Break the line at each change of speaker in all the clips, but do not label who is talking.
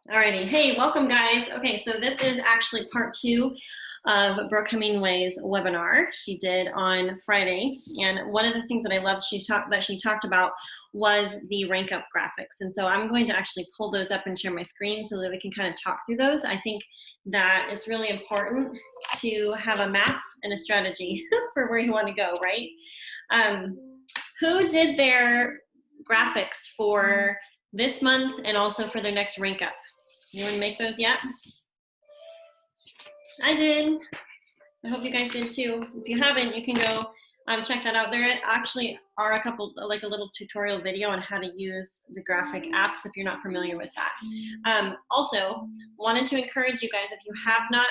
Alrighty, hey, welcome guys. Okay, so this is actually part two of Brooke Hemingway's webinar she did on Friday. And one of the things that I loved she talked about was the rank up graphics. And so I'm going to actually pull those up and share my screen so that we can kind of talk through those. I think that it's really important to have a map and a strategy for where you want to go, right? Who did their graphics for this month and also for their next rank up? Anyone make those yet? I did. I hope you guys did too. If you haven't, you can go check that out. There actually are a couple, like a little tutorial video on how to use the graphic apps if you're not familiar with that. Also, wanted to encourage you guys, if you have not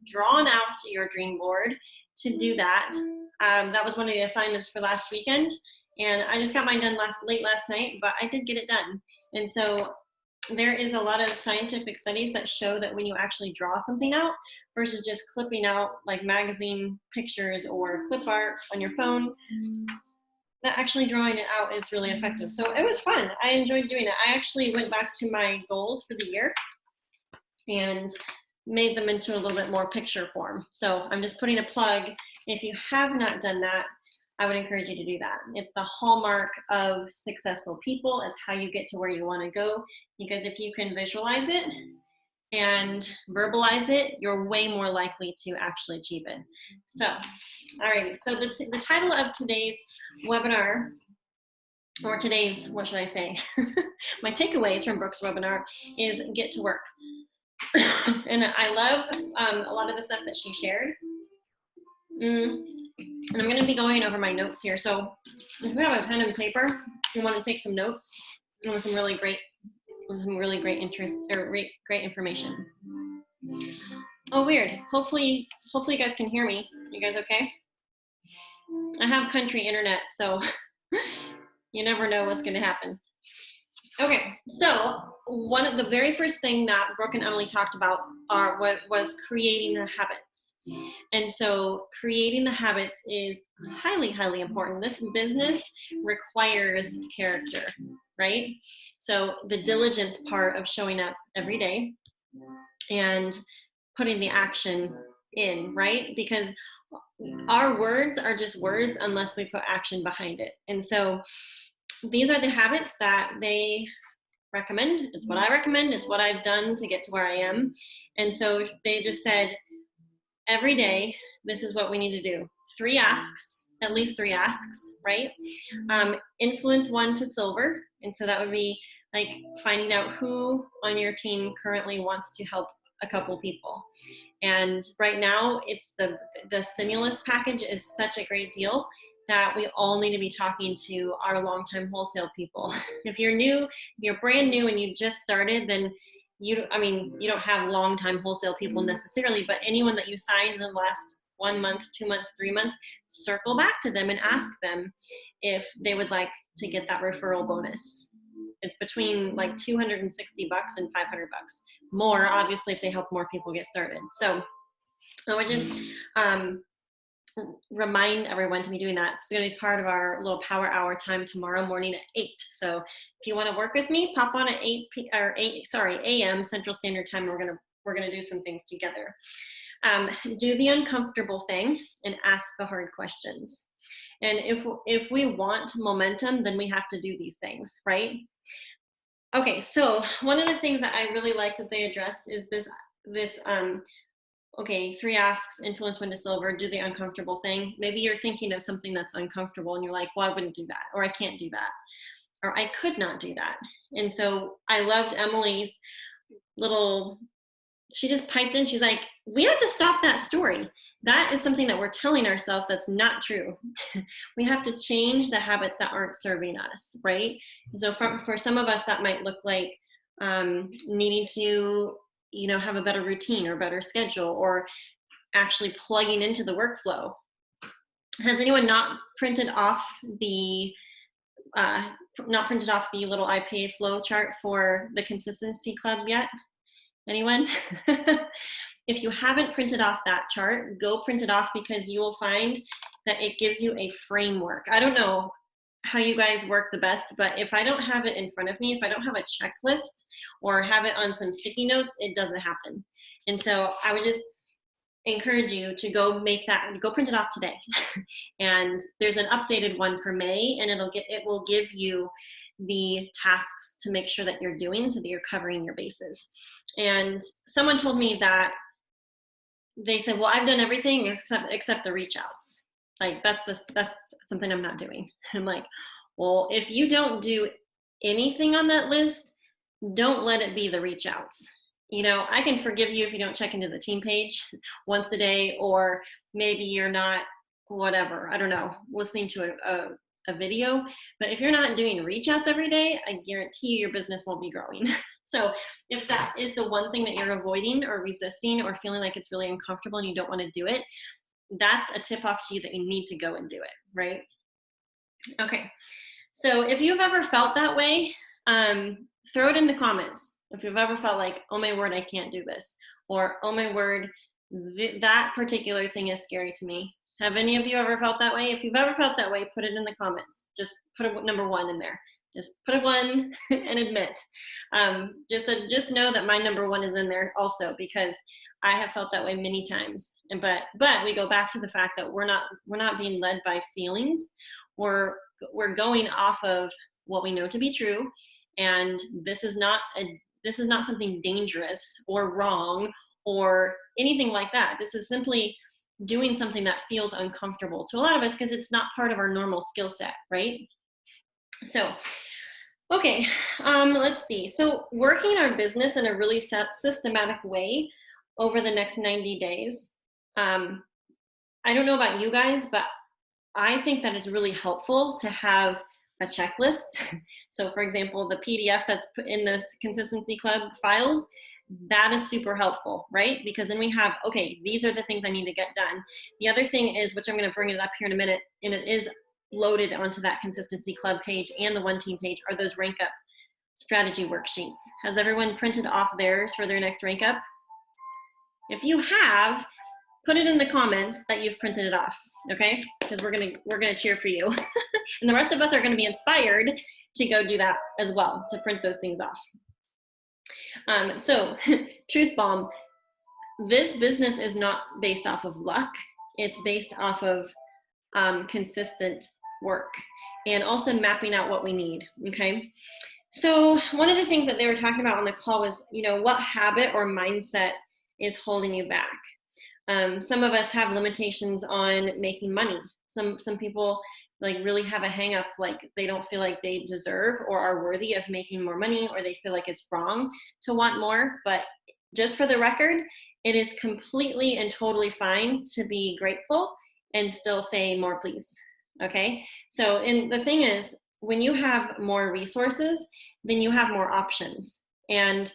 drawn out your dream board, to do that. That was one of the assignments for last weekend, and I just got mine done late last night, but I did get it done. And so there is a lot of scientific studies that show that when you actually draw something out versus just clipping out like magazine pictures or clip art on your phone, that actually drawing it out is really effective. So it was fun. I enjoyed doing it. I actually went back to my goals for the year and made them into a little bit more picture form. So I'm just putting a plug. If you have not done that, I would encourage you to do that. It's the hallmark of successful people. It's how you get to where you want to go. Because if you can visualize it and verbalize it, you're way more likely to actually achieve it. So, all right. So the title of today's webinar, or today's, what should I say? My takeaways from Brooke's webinar is get to work. And I love a lot of the stuff that she shared. And I'm going to be going over my notes here. So if you have a pen and paper, you want to take some notes with some really great interest or great information. Oh, weird. Hopefully you guys can hear me. You guys okay? I have country internet, so you never know what's going to happen. Okay, so one of the very first thing that Brooke and Emily talked about was creating the habits. And so creating the habits is highly, highly important. This business requires character, right? So the diligence part of showing up every day and putting the action in, right? Because our words are just words unless we put action behind it. And so these are the habits that they recommend. It's what I recommend. It's what I've done to get to where I am. And so they just said, every day, this is what we need to do. 3 asks, at least 3 asks, right? Influence 1 to silver. And so that would be like finding out who on your team currently wants to help a couple people. And right now, it's the stimulus package is such a great deal that we all need to be talking to our long-time wholesale people. If you're new, if you're brand new and you just started, then you don't have long-time wholesale people necessarily, but anyone that you signed in the last 1 month, 2 months, 3 months, circle back to them and ask them if they would like to get that referral bonus. It's between like $260 and $500. More, obviously, if they help more people get started. So I would just remind everyone to be doing that. It's going to be part of our little power hour time tomorrow morning at 8. So if you want to work with me, pop on at 8 a.m. Central Standard Time. We're going to do some things together. Do the uncomfortable thing and ask the hard questions. And if we want momentum, then we have to do these things, right? Okay, so one of the things that I really liked that they addressed is this 3 asks, influence 1 to silver, do the uncomfortable thing. Maybe you're thinking of something that's uncomfortable and you're like, well, I wouldn't do that, or I can't do that, or I could not do that. And so I loved Emily's she just piped in, she's like, we have to stop that story. That is something that we're telling ourselves that's not true. We have to change the habits that aren't serving us, right? So for some of us, that might look like needing to have a better routine or better schedule, or actually plugging into the workflow. Has anyone not printed off the little IPA flow chart for the Consistency Club yet? Anyone? If you haven't printed off that chart, go print it off, because you will find that it gives you a framework. I don't know how you guys work the best, but if I don't have it in front of me, if I don't have a checklist or have it on some sticky notes, it doesn't happen. And so I would just encourage you to go make that, go print it off today. And there's an updated one for May, and it will give you the tasks to make sure that you're doing so that you're covering your bases. And someone told me that they said, well, I've done everything except the reach outs. Like that's something I'm not doing. I'm like, well, if you don't do anything on that list, don't let it be the reach outs. You know, I can forgive you if you don't check into the team page once a day, or maybe you're not, whatever, I don't know, listening to a video. But if you're not doing reach outs every day, I guarantee you your business won't be growing. So if that is the one thing that you're avoiding or resisting or feeling like it's really uncomfortable and you don't want to do it, that's a tip off to you that you need to go and do it, right? Okay, so if you've ever felt that way, throw it in the comments. If you've ever felt like, oh my word, I can't do this, or oh my word, that particular thing is scary to me. Have any of you ever felt that way? If you've ever felt that way, put it in the comments. Just put a number 1 in there. Just put a 1 and admit. Just know that my number 1 is in there also, because I have felt that way many times. But we go back to the fact that we're not being led by feelings. We're going off of what we know to be true, and this is not something dangerous or wrong or anything like that. This is simply doing something that feels uncomfortable to a lot of us because it's not part of our normal skill set, right? So, okay, let's see. So working our business in a really systematic way over the next 90 days. I don't know about you guys, but I think that it's really helpful to have a checklist. So for example, the PDF that's put in this Consistency Club files, that is super helpful, right? Because then we have, okay, these are the things I need to get done. The other thing is, which I'm going to bring it up here in a minute, and it is loaded onto that Consistency Club page and the One Team page, are those rank up strategy worksheets. Has everyone printed off theirs for their next rank up? If you have, put it in the comments that you've printed it off, okay? Because we're gonna cheer for you. And the rest of us are gonna be inspired to go do that as well, to print those things off. So, truth bomb, this business is not based off of luck. It's based off of consistent work and also mapping out what we need, okay? So one of the things that they were talking about on the call was, you know, what habit or mindset is holding you back? Some of us have limitations on making money. Some people like really have a hang up, like they don't feel like they deserve or are worthy of making more money, or they feel like it's wrong to want more. But just for the record, it is completely and totally fine to be grateful and still say more please, okay? So, and the thing is, when you have more resources, then you have more options. And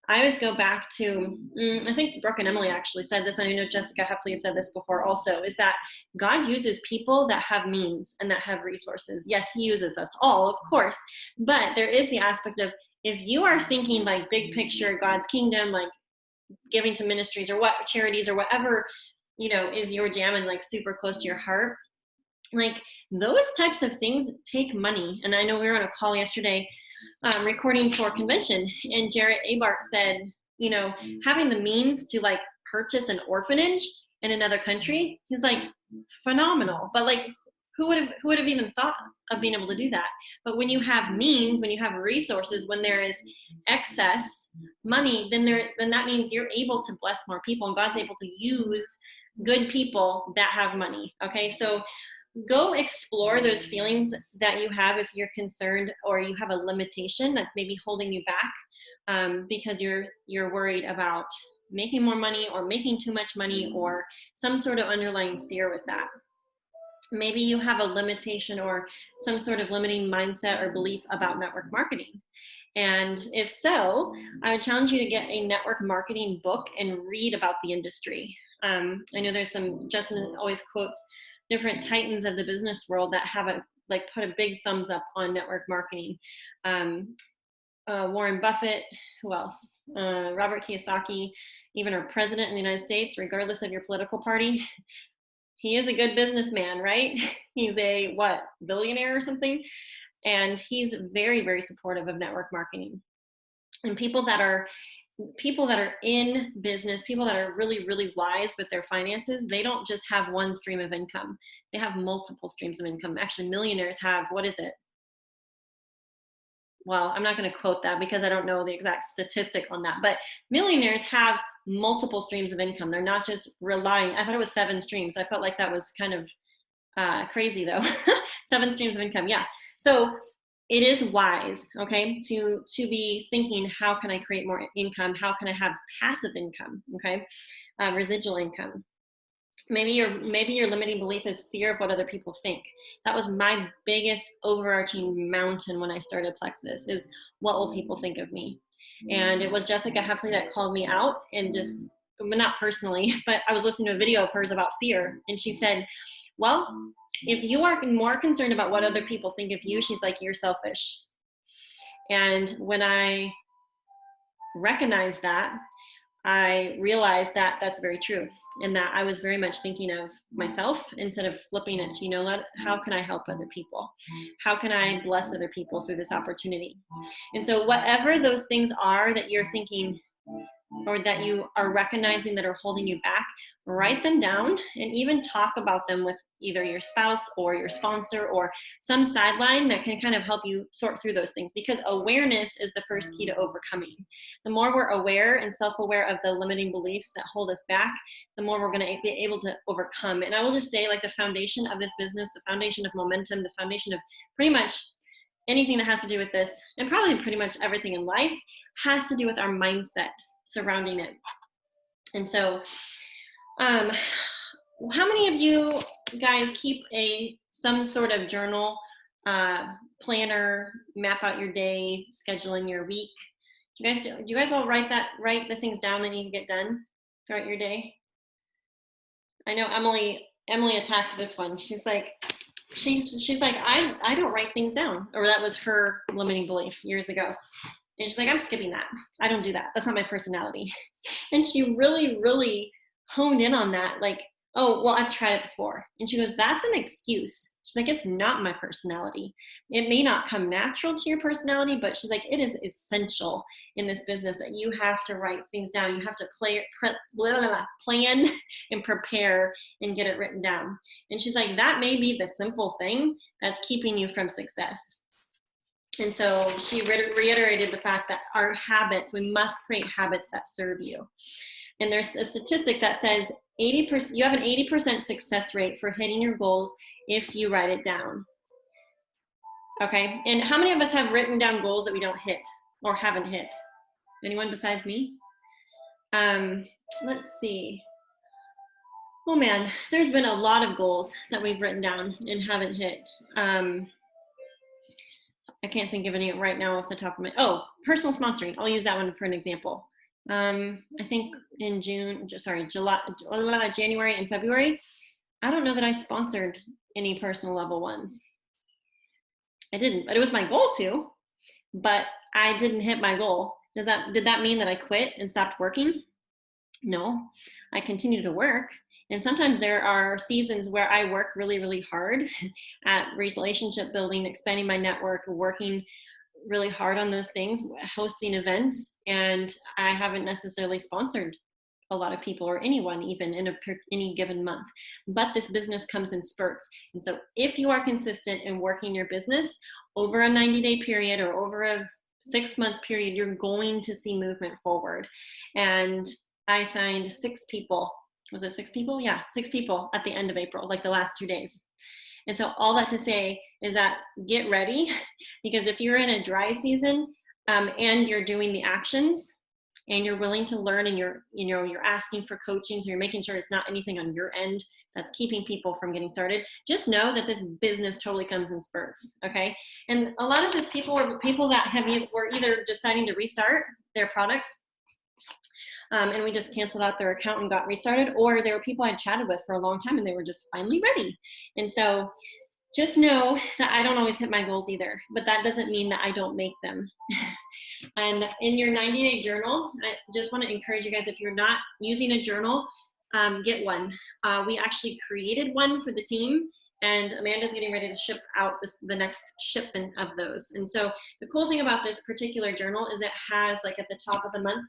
I always go back to, I think Brooke and Emily actually said this, and I know Jessica Heffley has said this before also, is that God uses people that have means and that have resources. Yes, he uses us all, of course, but there is the aspect of, if you are thinking like big picture, God's kingdom, like giving to ministries or what charities or whatever, you know, is your jam and like super close to your heart, like those types of things take money. And I know we were on a call yesterday recording for convention, and Jarrett Abart said, you know, having the means to like purchase an orphanage in another country, he's like, phenomenal. But like, who would have even thought of being able to do that? But when you have means, when you have resources, when there is excess money, then that means you're able to bless more people, and God's able to use good people that have money. Okay, so go explore those feelings that you have if you're concerned or you have a limitation that's maybe holding you back because you're worried about making more money or making too much money or some sort of underlying fear with that. Maybe you have a limitation or some sort of limiting mindset or belief about network marketing. And if so, I would challenge you to get a network marketing book and read about the industry. I know there's some, Justin always quotes different titans of the business world that have put a big thumbs up on network marketing. Warren Buffett, who else? Robert Kiyosaki, even our president in the United States, regardless of your political party, he is a good businessman, right? He's a what, billionaire or something? And he's very, very supportive of network marketing. And people that are in business, people that are really, really wise with their finances, they don't just have one stream of income. They have multiple streams of income. Actually, millionaires have, what is it? Well, I'm not going to quote that because I don't know the exact statistic on that, but millionaires have multiple streams of income. They're not just relying, I thought it was 7 streams. I felt like that was kind of crazy though. 7 streams of income. Yeah. So it is wise, okay, to be thinking, how can I create more income? How can I have passive income? Okay. Residual income. Maybe your limiting belief is fear of what other people think. That was my biggest overarching mountain when I started Plexus, is what will people think of me? And it was Jessica Heffley that called me out, and just, not personally, but I was listening to a video of hers about fear, and she said, well, if you are more concerned about what other people think of you, she's like, you're selfish. And when I recognized that, I realized that that's very true, and that I was very much thinking of myself instead of flipping it to, how can I help other people? How can I bless other people through this opportunity? And so whatever those things are that you're thinking, or that you are recognizing that are holding you back, write them down and even talk about them with either your spouse or your sponsor or some sideline that can kind of help you sort through those things, because awareness is the first key to overcoming. The more we're aware and self-aware of the limiting beliefs that hold us back, the more we're going to be able to overcome. And I will just say, like, the foundation of this business, the foundation of momentum, the foundation of pretty much anything that has to do with this, and probably pretty much everything in life, has to do with our mindset surrounding it. And so how many of you guys keep some sort of journal, planner, map out your day, scheduling your week? Do you guys all write the things down that need to get done throughout your day? I know Emily attacked this one. She's like, I don't write things down. Or that was her limiting belief years ago. And she's like, I'm skipping that. I don't do that. That's not my personality. And she really, really honed in on that. Like, oh, well, I've tried it before. And she goes, that's an excuse. She's like, it's not my personality. It may not come natural to your personality, but she's like, it is essential in this business that you have to write things down. You have to plan and prepare and get it written down. And she's like, that may be the simple thing that's keeping you from success. And so she reiterated the fact that our habits, we must create habits that serve you. And there's a statistic that says 80%, you have an 80% success rate for hitting your goals if you write it down. Okay, and how many of us have written down goals that we don't hit or haven't hit? Anyone besides me? Let's see. Oh man, there's been a lot of goals that we've written down and haven't hit. I can't think of any right now off the top of my, personal sponsoring. I'll use that one for an example. I think in January and February, I don't know that I sponsored any personal level ones. I didn't, but it was my goal to, but I didn't hit my goal. Did that mean that I quit and stopped working? No, I continued to work. And sometimes there are seasons where I work really, really hard at relationship building, expanding my network, working really hard on those things, hosting events, and I haven't necessarily sponsored a lot of people or anyone even in any given month. But this business comes in spurts. And so if you are consistent in working your business over a 90-day period or over a 6-month period, you're going to see movement forward. And I signed 6 people. Was it 6 people? Yeah, 6 people at the end of April, like the last 2 days. And so all that to say is that get ready, because if you're in a dry season and you're doing the actions and you're willing to learn and you're asking for coaching, so you're making sure it's not anything on your end that's keeping people from getting started, just know that this business totally comes in spurts, okay? And a lot of those people were people that were either deciding to restart their products and we just canceled out their account and got restarted, or there were people I'd chatted with for a long time and they were just finally ready. And so just know that I don't always hit my goals either, but that doesn't mean that I don't make them. And in your 90-day journal, I just want to encourage you guys, if you're not using a journal, get one. We actually created one for the team, and Amanda's getting ready to ship out the next shipment of those. And so the cool thing about this particular journal is it has, like, at the top of the month,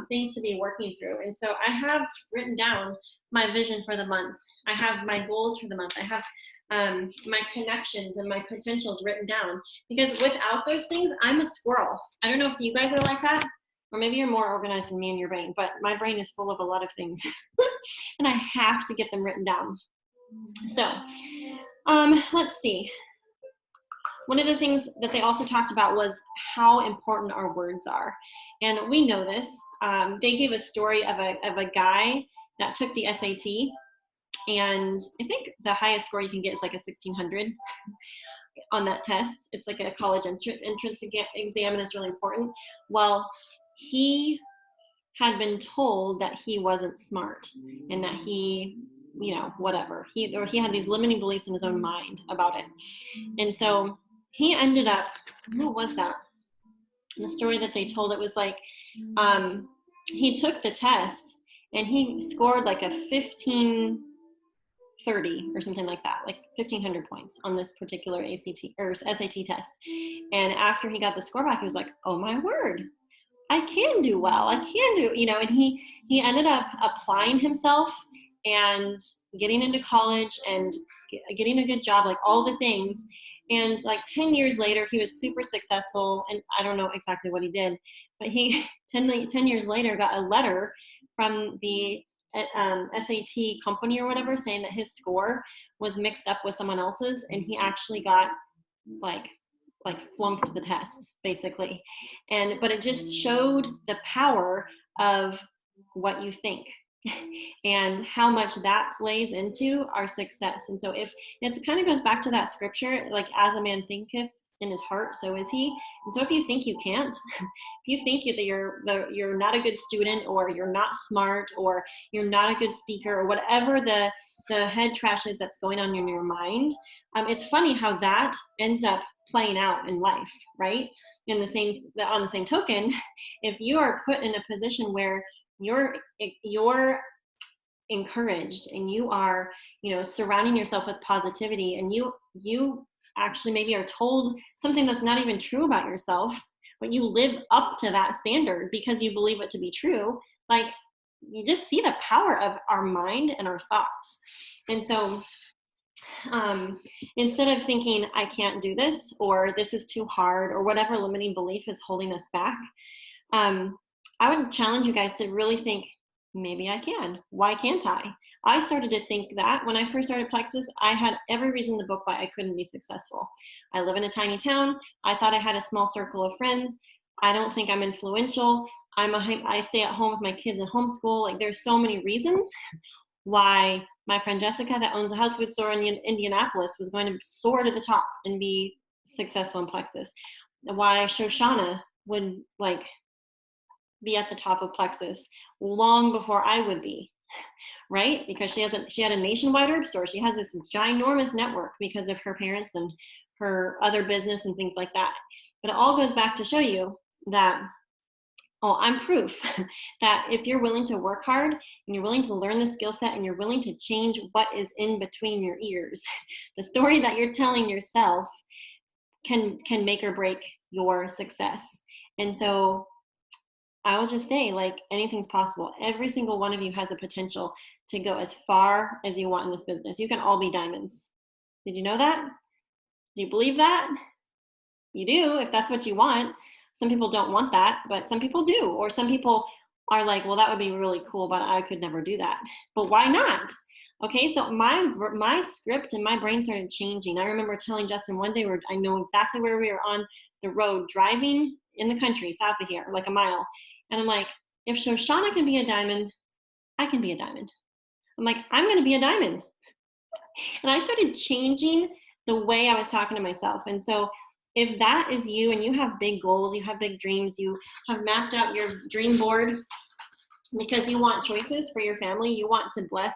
things to be working through. And so I have written down my vision for the month. I have my goals for the month. I have my connections and my potentials written down, because without those things, I'm a squirrel. I don't know if you guys are like that, or maybe you're more organized than me in your brain, but my brain is full of a lot of things and I have to get them written down. So let's see. One of the things that they also talked about was how important our words are. And we know this. They gave a story of a guy that took the SAT, and I think the highest score you can get is like a 1600 on that test. It's like a college entrance exam, and it's really important. Well, he had been told that he wasn't smart and that he, whatever. He had these limiting beliefs in his own mind about it. And so he ended up, what was that? The story that they told, it was like, he took the test and he scored like a 1530 or something like that, like 1500 points on this particular ACT or SAT test. And after he got the score back, he was like, oh my word, I can do well. I can do, and he ended up applying himself and getting into college and getting a good job, like all the things. And like 10 years later, he was super successful. And I don't know exactly what he did, but he 10 years later got a letter from the SAT company or whatever saying that his score was mixed up with someone else's, and he actually got like flunked the test, basically. But it just showed the power of what you think and how much that plays into our success. And so it kind of goes back to that scripture, like, as a man thinketh in his heart, so is he. And so if you think you can't, if you think that you're not a good student, or you're not smart, or you're not a good speaker, or whatever the head trash is that's going on in your mind, it's funny how that ends up playing out in life, right? On the same token, if you are put in a position where you're encouraged and you are, surrounding yourself with positivity, and you actually maybe are told something that's not even true about yourself, but you live up to that standard because you believe it to be true, like, you just see the power of our mind and our thoughts. And so instead of thinking, I can't do this, or this is too hard, or whatever limiting belief is holding us back, I would challenge you guys to really think, maybe I can. Why can't I? I started to think that when I first started Plexus, I had every reason to book why I couldn't be successful. I live in a tiny town. I thought I had a small circle of friends. I don't think I'm influential. I stay at home with my kids and homeschool. Like, there's so many reasons why my friend Jessica, that owns a health food store in Indianapolis, was going to soar to the top and be successful in Plexus. Why Shoshana would be at the top of Plexus long before I would be, right? Because she had a nationwide herb store. She has this ginormous network because of her parents and her other business and things like that. But it all goes back to show you that, I'm proof that if you're willing to work hard and you're willing to learn the skill set and you're willing to change what is in between your ears, the story that you're telling yourself can make or break your success. And so I will just say, like, anything's possible. Every single one of you has a potential to go as far as you want in this business. You can all be diamonds. Did you know that? Do you believe that? You do, if that's what you want. Some people don't want that, but some people do. Or some people are like, well, that would be really cool, but I could never do that. But why not? Okay, so my script and my brain started changing. I remember telling Justin one day, I know exactly where we were on the road, driving in the country south of here, like a mile. And I'm like, if Shoshana can be a diamond, I can be a diamond. I'm like, I'm going to be a diamond. And I started changing the way I was talking to myself. And so if that is you, and you have big goals, you have big dreams, you have mapped out your dream board because you want choices for your family, you want to bless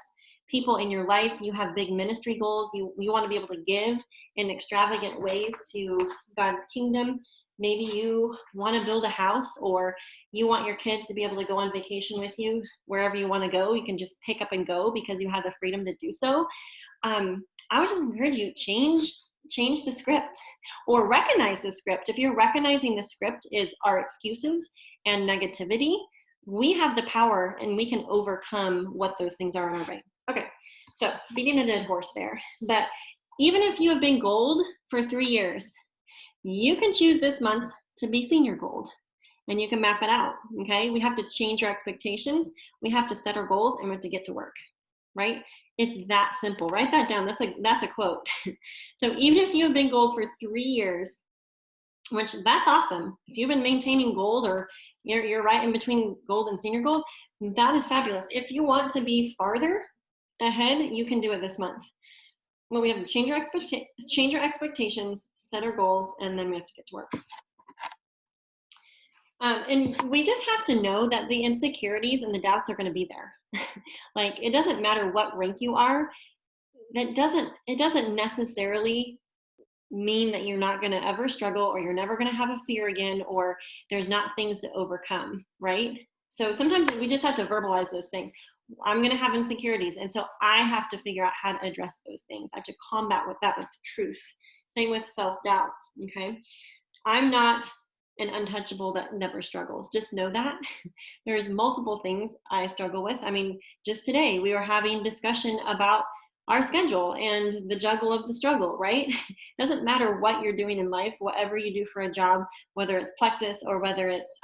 people in your life, you have big ministry goals, you want to be able to give in extravagant ways to God's kingdom, Maybe you want to build a house, or you want your kids to be able to go on vacation with you wherever you want to go. You can just pick up and go because you have the freedom to do so. I would just encourage you, change the script, or recognize the script. If you're recognizing the script is our excuses and negativity, we have the power and we can overcome what those things are in our brain. Okay, so beating a dead horse there. But even if you have been gold for 3 years, you can choose this month to be senior gold, and you can map it out, okay? We have to change our expectations. We have to set our goals, and we have to get to work, right? It's that simple. Write that down. That's a quote. So even if you have been gold for 3 years, which that's awesome. If you've been maintaining gold, or you're right in between gold and senior gold, that is fabulous. If you want to be farther ahead, you can do it this month. Well, we have to change our expectations, set our goals, and then we have to get to work. And we just have to know that the insecurities and the doubts are going to be there. Like, it doesn't matter what rank you are. It doesn't necessarily mean that you're not going to ever struggle, or you're never going to have a fear again, or there's not things to overcome, right? So sometimes we just have to verbalize those things. I'm going to have insecurities, and so I have to figure out how to address those things. I have to combat with truth. Same with self-doubt, okay? I'm not an untouchable that never struggles. Just know that. There's multiple things I struggle with. I mean, just today we were having discussion about our schedule and the juggle of the struggle, right? It doesn't matter what you're doing in life, whatever you do for a job, whether it's Plexus or whether it's,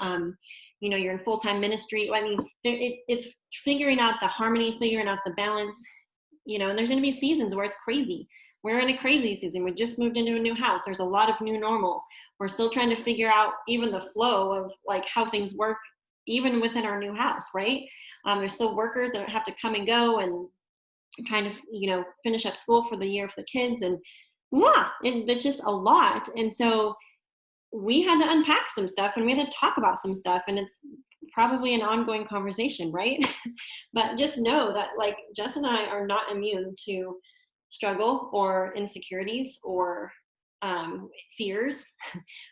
you're in full-time ministry. I mean, it's figuring out the harmony, figuring out the balance, and there's going to be seasons where it's crazy. We're in a crazy season. We just moved into a new house. There's a lot of new normals. We're still trying to figure out even the flow of like how things work, even within our new house, right? There's still workers that have to come and go, and trying to, finish up school for the year for the kids, and it's just a lot. And so we had to unpack some stuff, and we had to talk about some stuff, and it's probably an ongoing conversation, right? But just know that, like, Jess and I are not immune to struggle or insecurities or fears,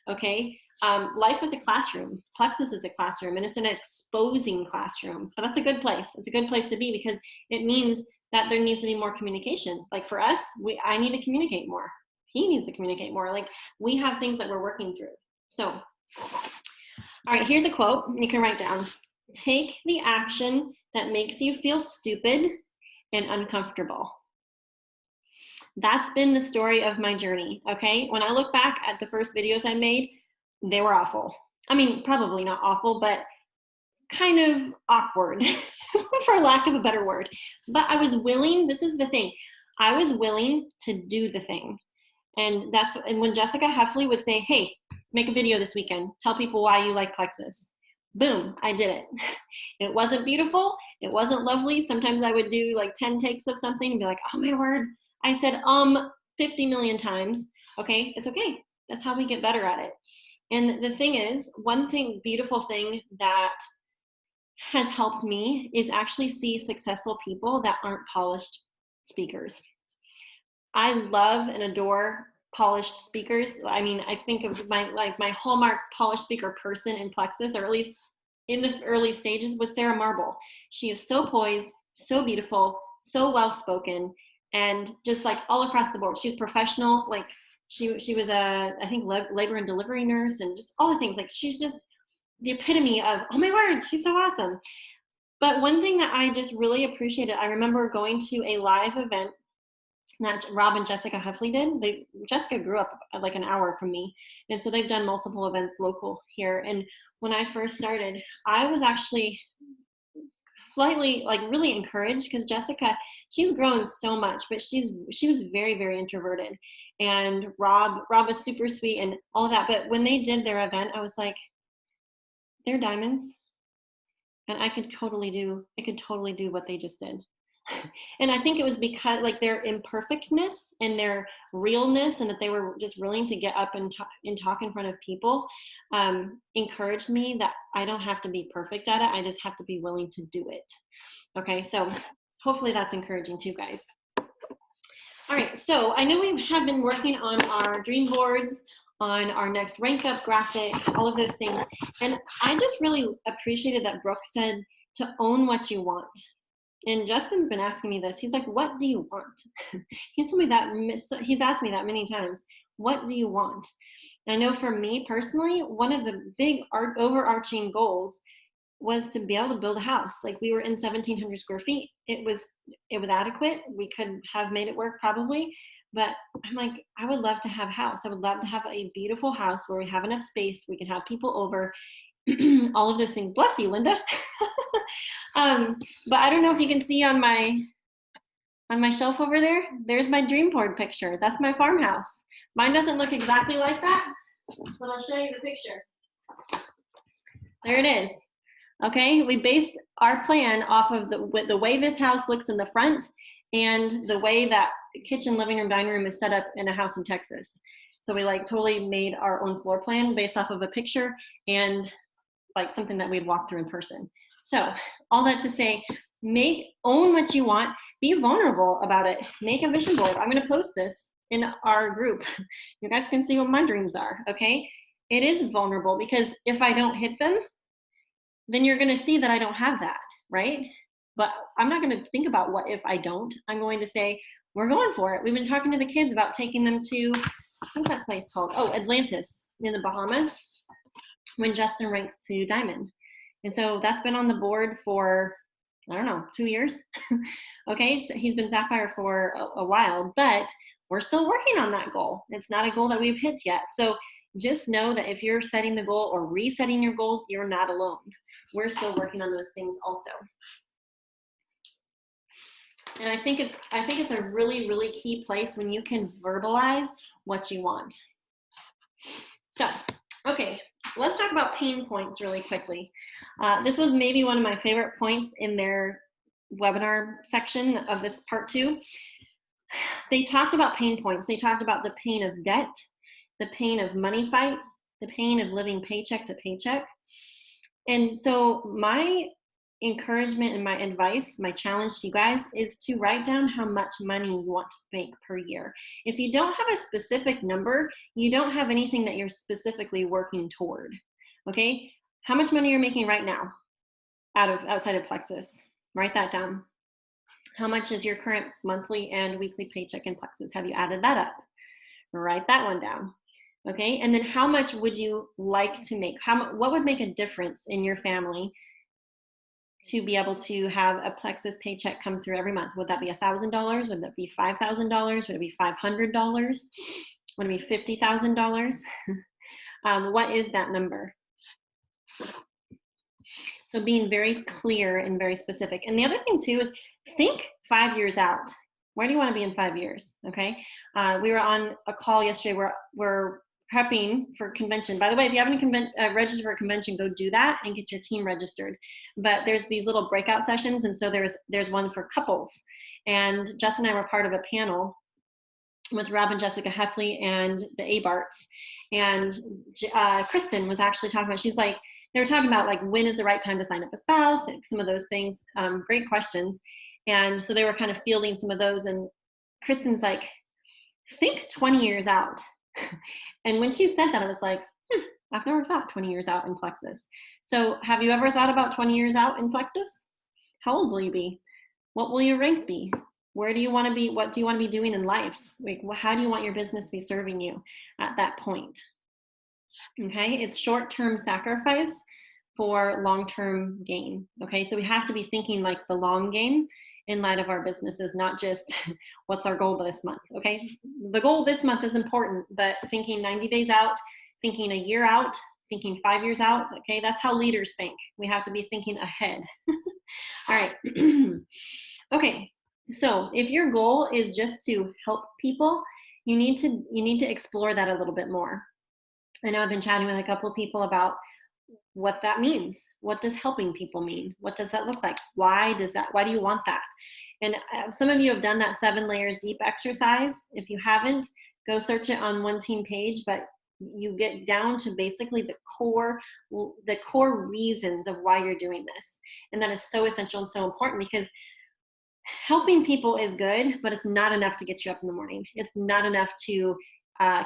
okay? Life is a classroom. Plexus is a classroom, and it's an exposing classroom, but that's a good place. It's a good place to be, because it means that there needs to be more communication. Like for us, I need to communicate more. He needs to communicate more. Like, we have things that we're working through. So, all right, here's a quote you can write down. Take the action that makes you feel stupid and uncomfortable. That's been the story of my journey, okay? When I look back at the first videos I made, they were awful. I mean, probably not awful, but kind of awkward, for lack of a better word. But I was willing, this is the thing, I was willing to do the thing. And when Jessica Heffley would say, hey, make a video this weekend, tell people why you like Plexus. Boom, I did it. It wasn't beautiful, it wasn't lovely. Sometimes I would do like 10 takes of something and be like, oh my word, I said 50 million times. Okay, it's okay. That's how we get better at it. And the thing is, beautiful thing that has helped me is actually see successful people that aren't polished speakers. I love and adore polished speakers. I mean, I think of my hallmark polished speaker person in Plexus, or at least in the early stages, was Sarah Marble. She is so poised, so beautiful, so well-spoken, and just like all across the board. She's professional. Like she was I think labor and delivery nurse, and just all the things. Like, she's just the epitome of, oh my word, she's so awesome. But one thing that I just really appreciated, I remember going to a live event that Rob and Jessica Heffley did. Jessica grew up like an hour from me, and so they've done multiple events local here. And when I first started, I was actually slightly like really encouraged, because Jessica, she's grown so much, but she was very, very introverted. And Rob was super sweet and all of that. But when they did their event, I was like, they're diamonds, and I could totally do what they just did. And I think it was because like their imperfectness and their realness, and that they were just willing to get up and talk in front of people, encouraged me that I don't have to be perfect at it. I just have to be willing to do it. Okay, so hopefully that's encouraging too, guys. All right, so I know we have been working on our dream boards, on our next rank up graphic, all of those things. And I just really appreciated that Brooke said to own what you want. And Justin's been asking me this. He's like, what do you want? He's told me that, he's asked me that many times. What do you want? And I know for me personally, one of the big overarching goals was to be able to build a house. Like, we were in 1,700 square feet. It was adequate. We could have made it work probably, but I'm like, I would love to have a house. I would love to have a beautiful house where we have enough space. We can have people over, all of those things. Bless you, Linda. But I don't know if you can see on my shelf over there, there's my dream board picture. That's my farmhouse. Mine doesn't look exactly like that, but I'll show you the picture. There it is. Okay, we based our plan off of the way this house looks in the front and the way that kitchen, living room, dining room is set up in a house in Texas. So we like totally made our own floor plan based off of a picture and like something that we'd walk through in person. So all that to say, own what you want, be vulnerable about it, make a vision board. I'm gonna post this in our group. You guys can see what my dreams are, okay? It is vulnerable because if I don't hit them, then you're gonna see that I don't have that, right? But I'm not gonna think about what if I don't. I'm going to say, we're going for it. We've been talking to the kids about taking them to, what's that place called? Oh, Atlantis in the Bahamas, when Justin ranks to Diamond. And so that's been on the board for, I don't know, 2 years. Okay, so he's been Sapphire for a while, but we're still working on that goal. It's not a goal that we've hit yet. So just know that if you're setting the goal or resetting your goals, you're not alone. We're still working on those things also. And I think it's a really, really key place when you can verbalize what you want. So, okay, let's talk about pain points really quickly. This was maybe one of my favorite points in their webinar section of this part 2. They talked about pain points. They talked about the pain of debt, the pain of money fights, the pain of living paycheck to paycheck. And so my encouragement and my advice, my challenge to you guys is to write down how much money you want to make per year. If you don't have a specific number, you don't have anything that you're specifically working toward, okay? How much money you're making right now outside of Plexus? Write that down. How much is your current monthly and weekly paycheck in Plexus? Have you added that up? Write that one down. Okay, and then how much would you like to make? What would make a difference in your family to be able to have a Plexus paycheck come through every month? Would that be $1,000? Would that be $5,000? Would it be $500? Would it be $50,000? What is that number? So being very clear and very specific. And the other thing too is think 5 years out. Where do you want to be in 5 years? Okay. We were on a call yesterday where we're prepping for convention. By the way, if you haven't registered for a convention, go do that and get your team registered. But there's these little breakout sessions, and so there's one for couples. And Jess and I were part of a panel with Rob and Jessica Heffley and the Abarts. And Kristen was actually talking about, she's like, they were talking about like, when is the right time to sign up a spouse, and some of those things, great questions. And so they were kind of fielding some of those, and Kristen's like, think 20 years out. And when she said that, I was like, I've never thought 20 years out in Plexus. So have you ever thought about 20 years out in Plexus? How old will you be? What will your rank be? Where do you want to be? What do you want to be doing in life? Like, how do you want your business to be serving you at that point? Okay, it's short-term sacrifice for long-term gain. Okay, so we have to be thinking like the long game in light of our businesses, not just what's our goal this month. Okay, the goal this month is important, but thinking 90 days out, thinking a year out, thinking 5 years out. Okay, that's how leaders think. We have to be thinking ahead. All right. Okay, so if your goal is just to help people, you need to explore that a little bit more. I know I've been chatting with a couple of people about what that means. What does helping people mean? What does that look like? Why do you want that? And some of you have done that 7 layers deep exercise. If you haven't, go search it on One Team page, but you get down to basically the core reasons of why you're doing this. And that is so essential and so important, because helping people is good, but it's not enough to get you up in the morning. It's not enough to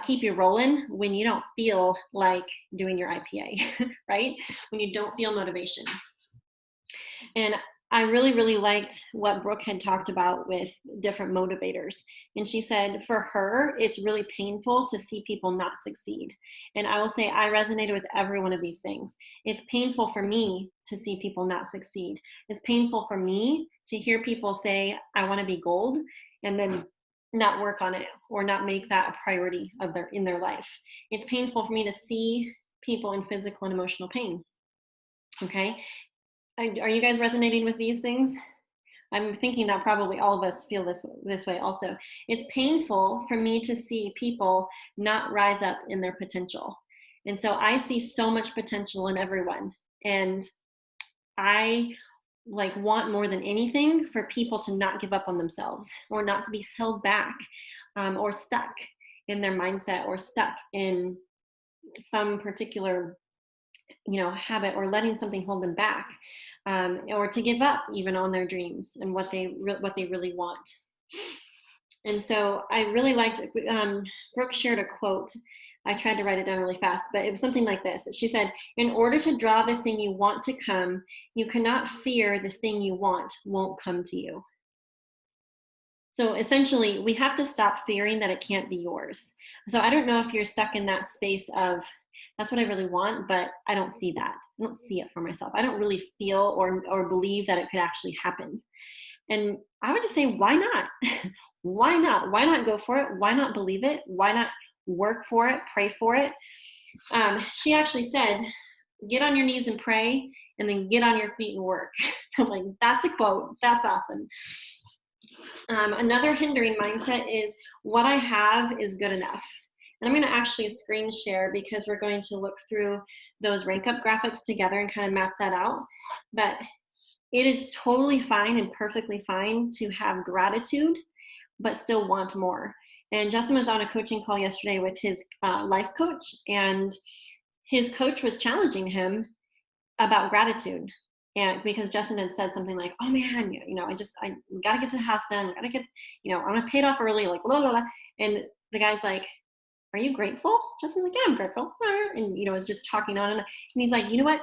keep you rolling when you don't feel like doing your IPA, right? When you don't feel motivation. And I really, really liked what Brooke had talked about with different motivators. And she said for her, it's really painful to see people not succeed. And I will say I resonated with every one of these things. It's painful for me to see people not succeed. It's painful for me to hear people say, I want to be gold, and then not work on it or not make that a priority in their life. It's painful for me to see people in physical and emotional pain. Okay. Are you guys resonating with these things? I'm thinking that probably all of us feel this way also. It's painful for me to see people not rise up in their potential. And so I see so much potential in everyone. And I want more than anything for people to not give up on themselves, or not to be held back, or stuck in their mindset, or stuck in some particular habit, or letting something hold them back, or to give up even on their dreams and what they really want. And so I really liked, Brooke shared a quote. I tried to write it down really fast, but it was something like this. She said, in order to draw the thing you want to come, you cannot fear the thing you want won't come to you. So essentially, we have to stop fearing that it can't be yours. So I don't know if you're stuck in that space of, that's what I really want, but I don't see that. I don't see it for myself. I don't really feel or believe that it could actually happen. And I would just say, why not? Why not? Why not go for it? Why not believe it? Why not work for it, pray for it? She actually said, get on your knees and pray, and then get on your feet and work. I'm like, that's a quote. That's awesome. Another hindering mindset is, what I have is good enough. And I'm going to actually screen share, because we're going to look through those rank up graphics together and kind of map that out. But it is totally fine and perfectly fine to have gratitude, but still want more. And Justin was on a coaching call yesterday with his life coach, and his coach was challenging him about gratitude. And because Justin had said something like, oh man, I gotta get the house done. Gotta get, I'm gonna pay it off early, like blah, blah, blah. And the guy's like, are you grateful? Justin's like, yeah, I'm grateful. And, was just talking on. And he's like, you know what?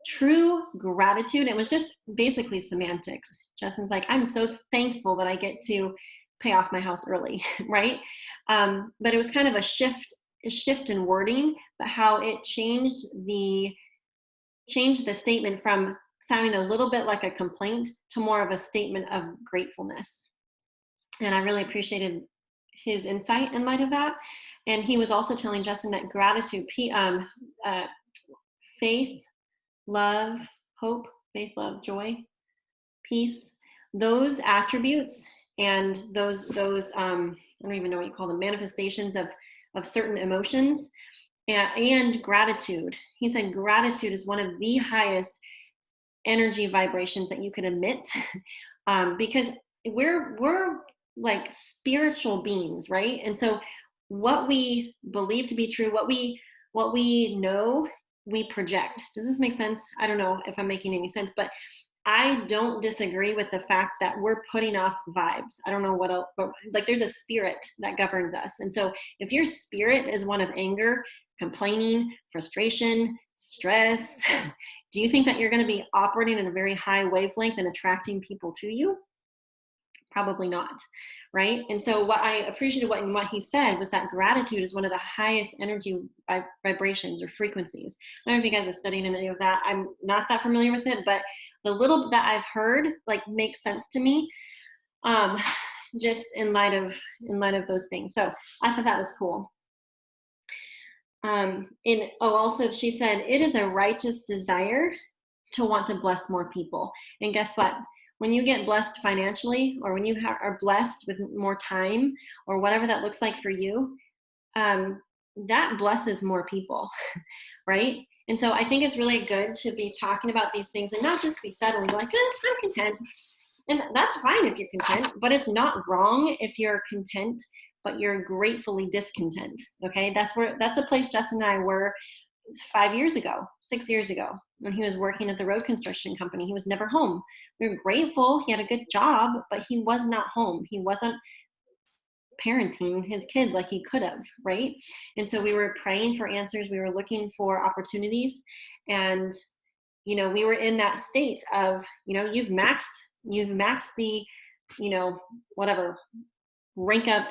True gratitude, it was just basically semantics. Justin's like, I'm so thankful that I get to pay off my house early, right? But it was kind of a shift in wording, but how it changed the statement from sounding a little bit like a complaint to more of a statement of gratefulness. And I really appreciated his insight in light of that. And he was also telling Justin that gratitude, faith, love, hope, faith, love, joy, peace, those attributes and those I don't even know what you call them, manifestations of certain emotions, and gratitude. He said gratitude is one of the highest energy vibrations that you can emit, because we're like spiritual beings, right? And so what we believe to be true, what we know, we project. Does this make sense? I don't know if I'm making any sense, but I don't disagree with the fact that we're putting off vibes. I don't know what else, but like there's a spirit that governs us. And so if your spirit is one of anger, complaining, frustration, stress, do you think that you're going to be operating in a very high wavelength and attracting people to you? Probably not, right? And so what I appreciated what he said was that gratitude is one of the highest energy vibrations or frequencies. I don't know if you guys have studied any of that. I'm not that familiar with it, but the little that I've heard makes sense to me, just in light of those things. So I thought that was cool. Also she said, it is a righteous desire to want to bless more people. And guess what? When you get blessed financially, or when you are blessed with more time, or whatever that looks like for you, that blesses more people, right? And so I think it's really good to be talking about these things and not just be settling, like, I'm content. And that's fine if you're content, but it's not wrong if you're content, but you're gratefully discontent, okay? That's the place Justin and I were 5 years ago, 6 years ago, when he was working at the road construction company. He was never home. We were grateful. He had a good job, but he was not home. He wasn't parenting his kids like he could have, right? And so we were praying for answers, we were looking for opportunities, and we were in that state of, you've maxed the, whatever, rank up,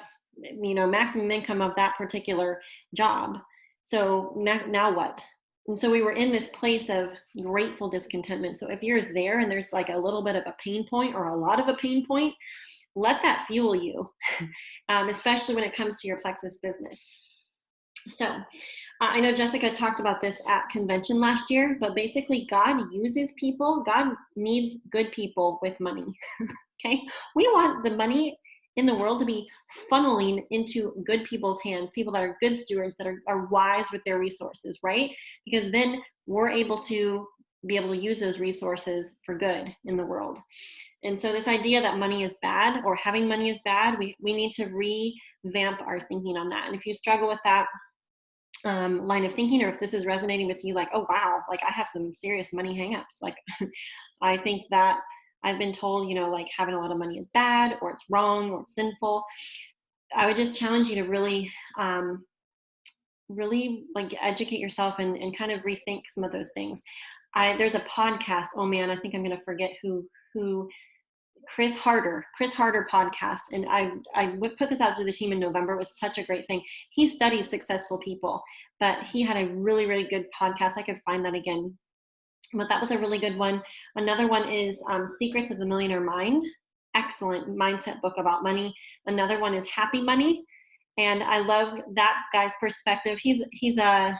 maximum income of that particular job. So now what? And so we were in this place of grateful discontentment. So if you're there and there's like a little bit of a pain point or a lot of a pain point, let that fuel you, especially when it comes to your Plexus business. So I know Jessica talked about this at convention last year, but basically God uses people. God needs good people with money. Okay, we want the money in the world to be funneling into good people's hands, people that are good stewards, that are wise with their resources, right? Because then we're able to use those resources for good in the world. And so this idea that money is bad or having money is bad, we need to revamp our thinking on that. And if you struggle with that line of thinking, or if this is resonating with you, like, oh wow, like I have some serious money hangups, like I think that I've been told, like having a lot of money is bad, or it's wrong, or it's sinful. I would just challenge you to really, really like educate yourself and kind of rethink some of those things. There's a podcast. Oh man, I think I'm going to forget who. Chris Harder podcast, and I would put this out to the team in November. It was such a great thing. He studies successful people, but he had a really, really good podcast. I could find that again, but that was a really good one. Another one is Secrets of the Millionaire Mind. Excellent mindset book about money. Another one is Happy Money, and I love that guy's perspective. He's a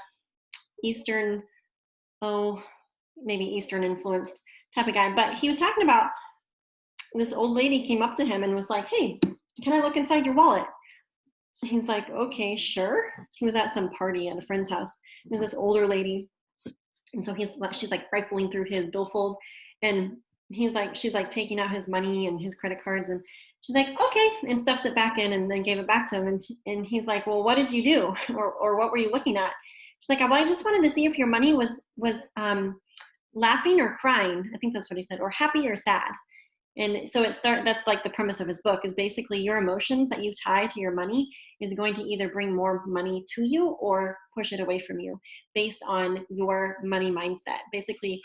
Eastern, maybe Eastern influenced type of guy, but he was talking about this old lady came up to him and was like, hey, can I look inside your wallet? He's like, okay, sure. He was at some party at a friend's house. There's this older lady. And so she's like rifling through his billfold, and she's like taking out his money and his credit cards, and she's like, okay, and stuffs it back in and then gave it back to him. And he's like, well, what did you do? Or what were you looking at? She's like, well, I just wanted to see if your money was laughing or crying. I think that's what he said, or happy or sad. And so that's like the premise of his book, is basically your emotions that you tie to your money is going to either bring more money to you or push it away from you based on your money mindset. Basically,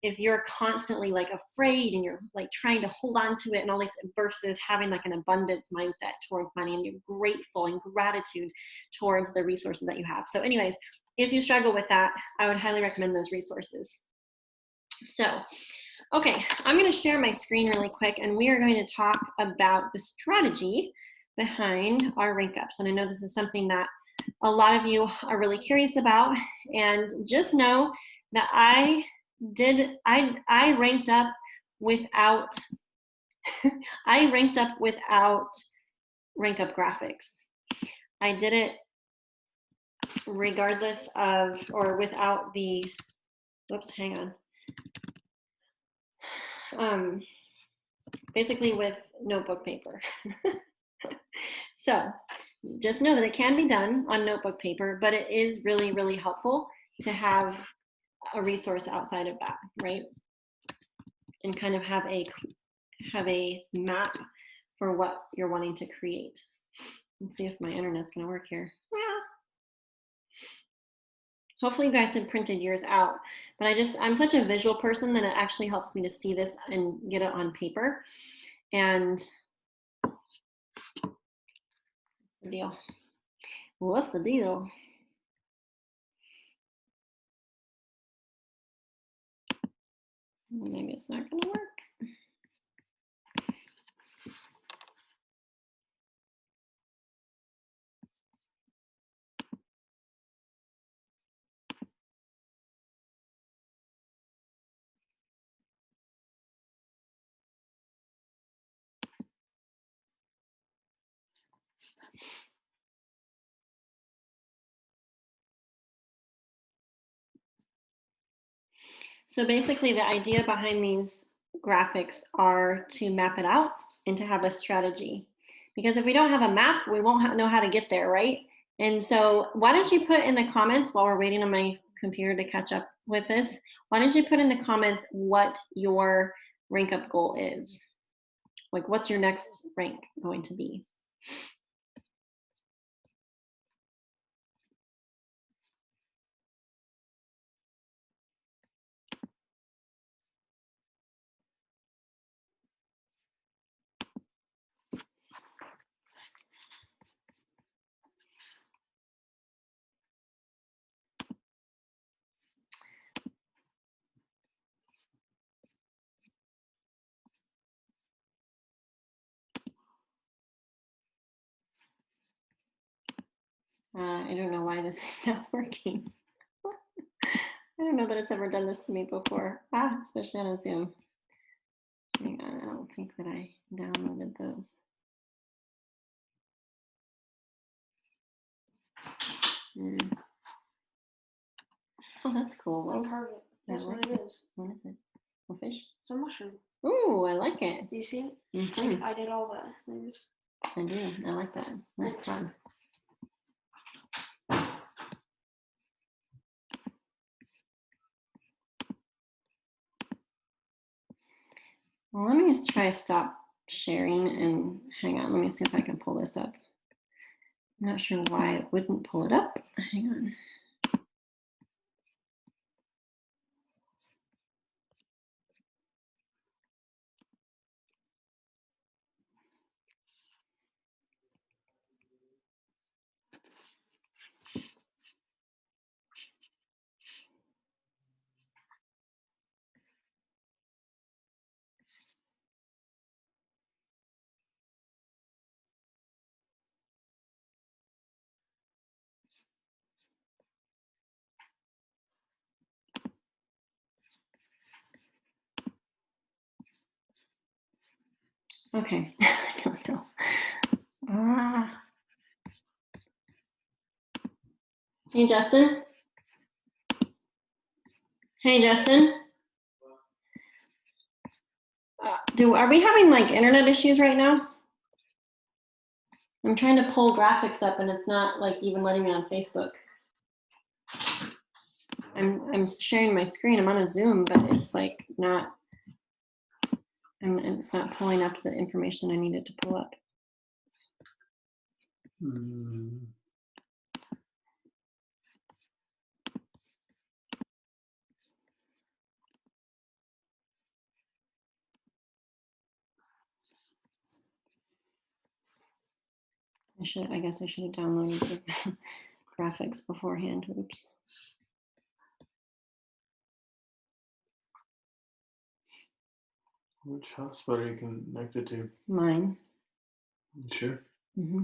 if you're constantly like afraid and you're like trying to hold on to it and all these, versus having like an abundance mindset towards money and you're grateful and gratitude towards the resources that you have. So anyways, if you struggle with that, I would highly recommend those resources. So okay, I'm going to share my screen really quick, and we are going to talk about the strategy behind our rank ups. And I know this is something that a lot of you are really curious about, and just know that I ranked up without I ranked up without rank up graphics. I did it regardless of, or without the, whoops, hang on. Basically with notebook paper. So just know that it can be done on notebook paper, but it is really, really helpful to have a resource outside of that, right? And kind of have a map for what you're wanting to create. Let's see if my internet's gonna work here. Hopefully you guys had printed yours out, but I'm such a visual person that it actually helps me to see this and get it on paper. And what's the deal? What's the deal? Maybe it's not gonna work. So basically the idea behind these graphics are to map it out and to have a strategy. Because if we don't have a map, we won't know how to get there, right? And so why don't you put in the comments, while we're waiting on my computer to catch up with this, why don't you put in the comments what your rank up goal is? Like, what's your next rank going to be? I don't know why this is not working. I don't know that it's ever done this to me before, especially on a Zoom. Hang on, I don't think that I downloaded those. Oh, that's cool.
I carved it. That's what it is.
What is it? A fish?
It's a mushroom.
Ooh, I like it.
Do you see it?
Mm-hmm.
I did all the things.
I do. I like that. That's fun. Well, let me just try stop sharing and hang on. Let me see if I can pull this up. I'm not sure why it wouldn't pull it up. Hang on. Okay, I don't know. Hey, Justin. Hey, Justin. Are we having like internet issues right now? I'm trying to pull graphics up and it's not like even letting me on Facebook. I'm sharing my screen. I'm on a Zoom, but it's like not. It's not pulling up the information I needed to pull up. I guess I should have downloaded the graphics beforehand. Oops.
Which hotspot are you connected to?
Mine.
You sure?
Mm-hmm.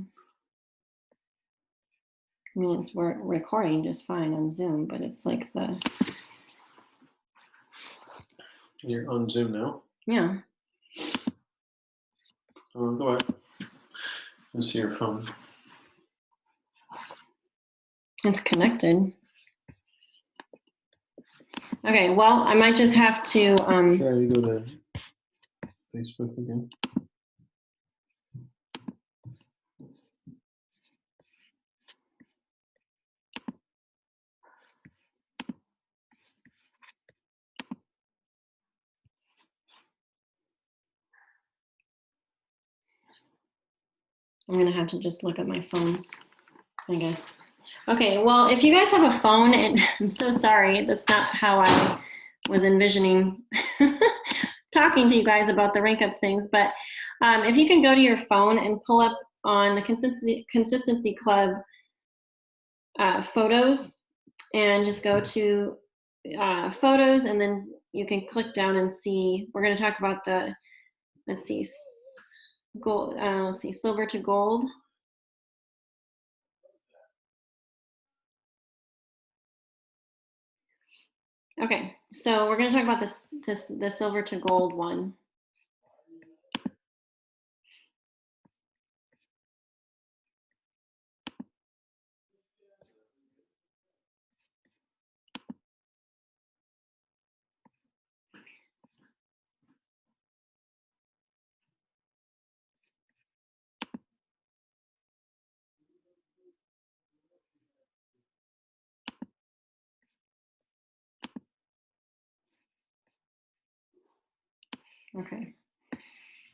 I mean, we're recording just fine on Zoom, but it's like the.
You're on Zoom now?
Yeah.
Go ahead. Let's see your phone.
It's connected. Okay, well, I might just have to.
Try to go to Facebook again.
I'm gonna have to just look at my phone, I guess. Okay, well, if you guys have a phone, and I'm so sorry, that's not how I was envisioning talking to you guys about the rank up things, but if you can go to your phone and pull up on the Consistency Club photos and just go to photos, and then you can click down and see, we're gonna talk about the, let's see, gold, let's see, silver to gold. Okay, so we're going to talk about the silver to gold one. Okay,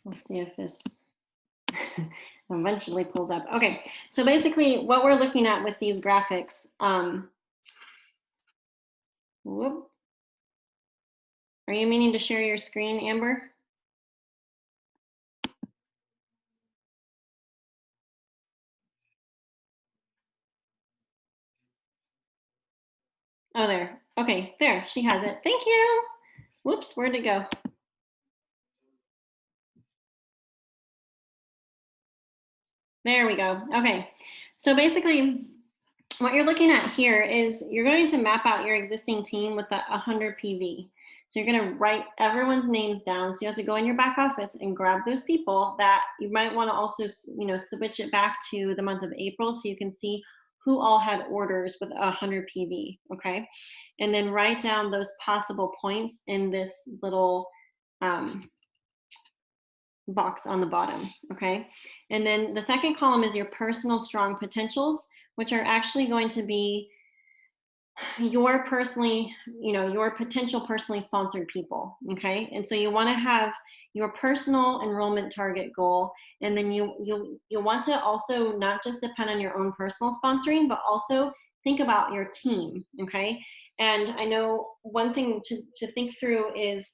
we'll see if this eventually pulls up. Okay, so basically what we're looking at with these graphics, whoop. Are you meaning to share your screen, Amber? Oh, there. Okay, there, she has it. Thank you. Whoops, where'd it go? There we go. Okay, so basically what you're looking at here is you're going to map out your existing team with the 100 PV. So you're going to write everyone's names down. So you have to go in your back office and grab those people that you might want to also, switch it back to the month of April so you can see who all had orders with 100 PV, okay? And then write down those possible points in this little box on the bottom, okay? And then the second column is your personal strong potentials, which are actually going to be your potential personally sponsored people, okay? And so you want to have your personal enrollment target goal, and then you want to also not just depend on your own personal sponsoring, but also think about your team, okay? And I know one thing to think through is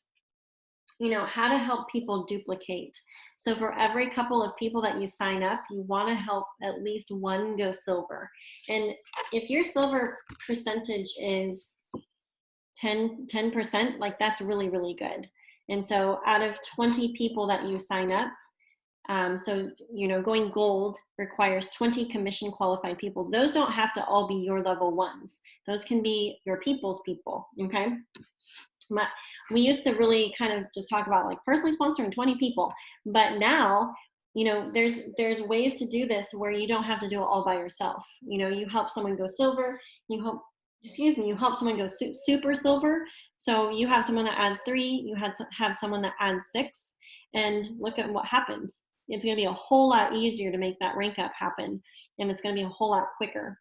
how to help people duplicate. So for every couple of people that you sign up, you want to help at least one go silver. And if your silver percentage is 10%, like that's really, really good. And so out of 20 people that you sign up, going gold requires 20 commission qualified people. Those don't have to all be your level ones. Those can be your people's people, okay? We used to really kind of just talk about like personally sponsoring 20 people, but now there's ways to do this where you don't have to do it all by yourself. You help someone go silver, you help someone go super silver. So you have someone that adds 3, you have someone that adds 6, and look at what happens. It's going to be a whole lot easier to make that rank up happen, and it's going to be a whole lot quicker.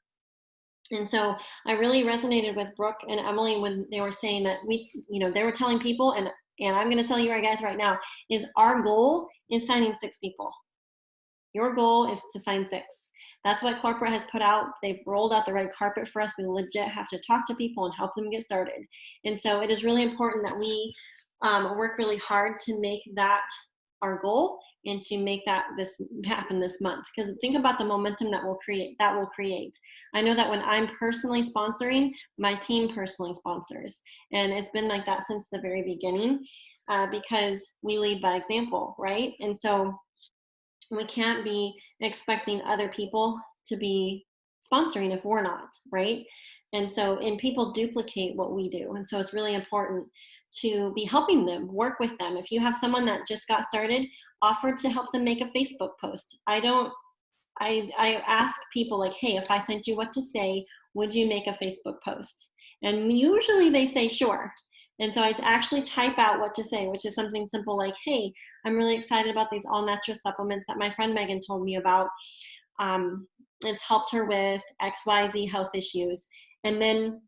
And so I really resonated with Brooke and Emily when they were saying that they were telling people, and I'm going to tell you guys right now, is our goal is signing 6 people. Your goal is to sign 6. That's what corporate has put out. They've rolled out the red carpet for us. We legit have to talk to people and help them get started. And so it is really important that we work really hard to make that our goal and to make this happen this month. Because think about the momentum that will create. I know that when I'm personally sponsoring, my team personally sponsors. And it's been like that since the very beginning because we lead by example, right? And so we can't be expecting other people to be sponsoring if we're not, right? And people duplicate what we do. And so it's really important to be helping them, work with them. If you have someone that just got started, offer to help them make a Facebook post. I ask people like, hey, if I sent you what to say, would you make a Facebook post? And usually they say, sure. And so I actually type out what to say, which is something simple like, hey, I'm really excited about these all natural supplements that my friend Megan told me about. It's helped her with XYZ health issues. And then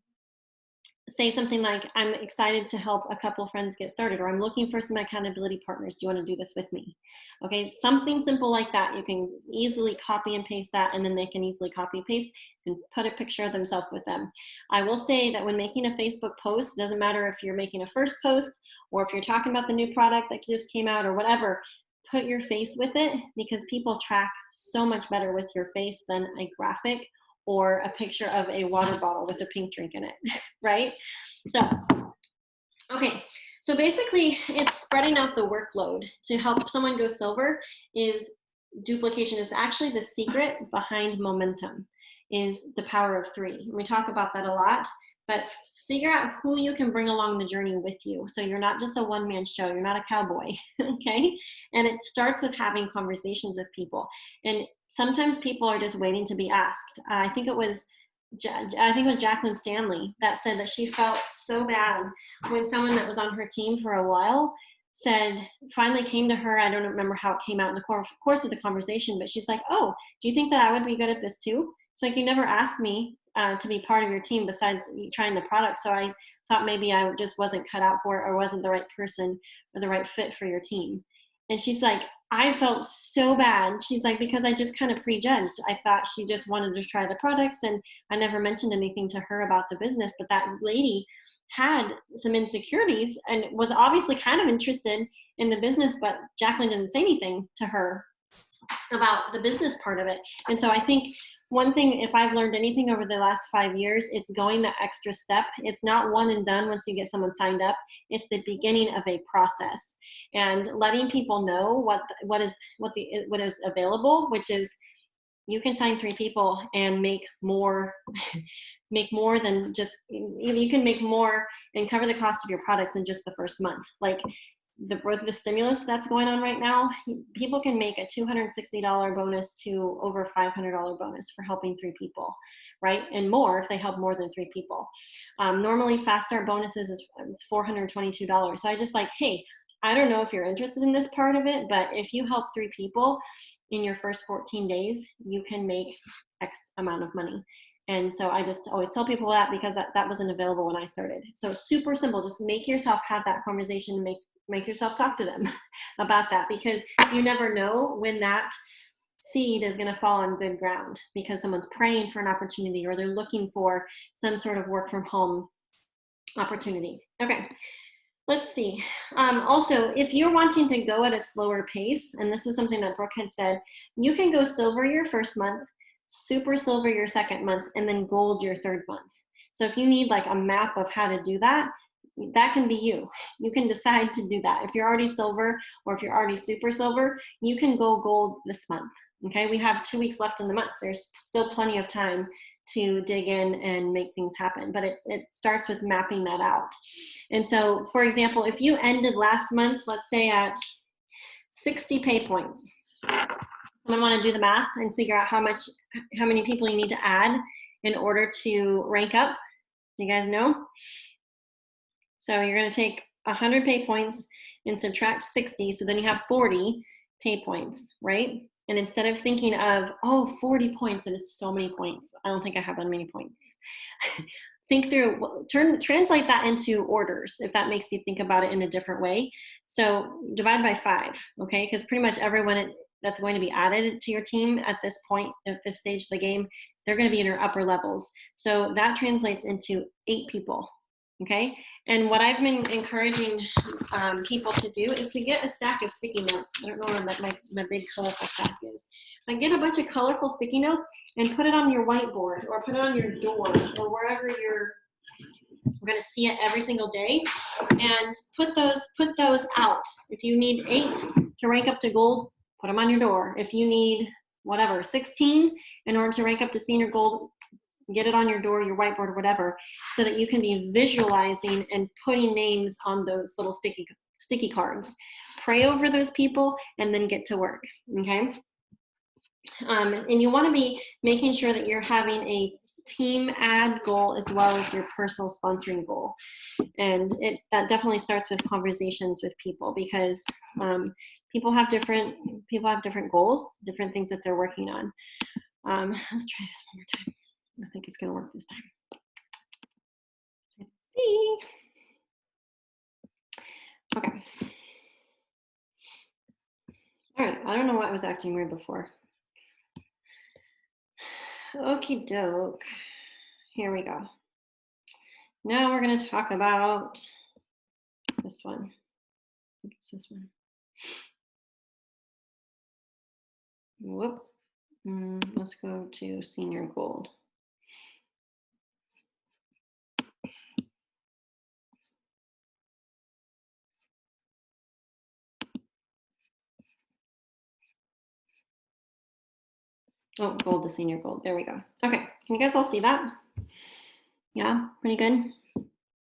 say something like, I'm excited to help a couple of friends get started, or I'm looking for some accountability partners. Do you want to do this with me? Okay, something simple like that. You can easily copy and paste that, and then they can easily copy and paste and put a picture of themselves with them. I will say that when making a Facebook post, it doesn't matter if you're making a first post or if you're talking about the new product that just came out or whatever, put your face with it, because people track so much better with your face than a graphic or a picture of a water bottle with a pink drink in it, right? So, okay, so basically it's spreading out the workload. To help someone go silver is duplication. Is actually the secret behind momentum, is the power of 3. And we talk about that a lot, but figure out who you can bring along the journey with you. So you're not just a one-man show, you're not a cowboy, okay? And it starts with having conversations with people. And sometimes people are just waiting to be asked. I think it was Jacqueline Stanley that said that she felt so bad when someone that was on her team for a while finally came to her. I don't remember how it came out in the course of the conversation, but she's like, oh, do you think that I would be good at this too? It's like, you never asked me to be part of your team besides trying the product. So I thought maybe I just wasn't cut out for it or wasn't the right person or the right fit for your team. And she's like, I felt so bad. She's like, because I just kind of prejudged. I thought she just wanted to try the products, and I never mentioned anything to her about the business. But that lady had some insecurities and was obviously kind of interested in the business, but Jacqueline didn't say anything to her about the business part of it. And so I think one thing, if I've learned anything over the last 5 years, it's going the extra step. It's not one and done once you get someone signed up. It's the beginning of a process, and letting people know what is available, which is you can sign 3 people and make more, make more than just, you can make more and cover the cost of your products in just the first month. Like the stimulus that's going on right now, people can make a $260 bonus to over $500 bonus for helping 3 people, right? And more if they help more than 3 people. Normally Fast Start bonuses is $422. So I just like, hey, I don't know if you're interested in this part of it, but if you help 3 people in your first 14 days, you can make X amount of money. And so I just always tell people that, because that wasn't available when I started. So super simple, just make yourself have that conversation, make yourself talk to them about that, because you never know when that seed is going to fall on good ground, because someone's praying for an opportunity or they're looking for some sort of work from home opportunity. Okay, let's see. Also, if you're wanting to go at a slower pace, and this is something that Brooke had said, you can go silver your first month, super silver your second month, and then gold your third month. So if you need like a map of how to do that, that can be you. You can decide to do that. If you're already silver, or if you're already super silver, you can go gold this month. Okay, we have 2 weeks left in the month. There's still plenty of time to dig in and make things happen, but it starts with mapping that out. And so, for example, if you ended last month, let's say at 60 pay points, someone want to do the math and figure out how many people you need to add in order to rank up? You guys know? So you're going to take 100 pay points and subtract 60, so then you have 40 pay points, right? And instead of thinking of, oh, 40 points, and it's so many points, I don't think I have that many points. Think through, translate that into orders, if that makes you think about it in a different way. So divide by 5, okay? Because pretty much everyone that's going to be added to your team at this point, at this stage of the game, they're going to be in your upper levels. So that translates into 8 people, okay? And what I've been encouraging people to do is to get a stack of sticky notes. I don't know where my big colorful stack is. But get a bunch of colorful sticky notes and put it on your whiteboard, or put it on your door, or wherever you're going to see it every single day, and put those out. If you need 8 to rank up to gold, put them on your door. If you need whatever, 16 in order to rank up to senior gold, get it on your door, your whiteboard, whatever, so that you can be visualizing and putting names on those little sticky cards. Pray over those people and then get to work, okay? And you want to be making sure that you're having a team ad goal as well as your personal sponsoring goal. And that definitely starts with conversations with people, because people have different goals, different things that they're working on. Let's try this one more time. I think it's going to work this time. Let's see. Okay. All right. I don't know why I was acting weird before. Okie doke. Here we go. Now we're going to talk about this one. I think it's this one. Whoop. Let's go to senior gold. Oh, gold to senior gold. There we go. Okay, can you guys all see that? Yeah, pretty good.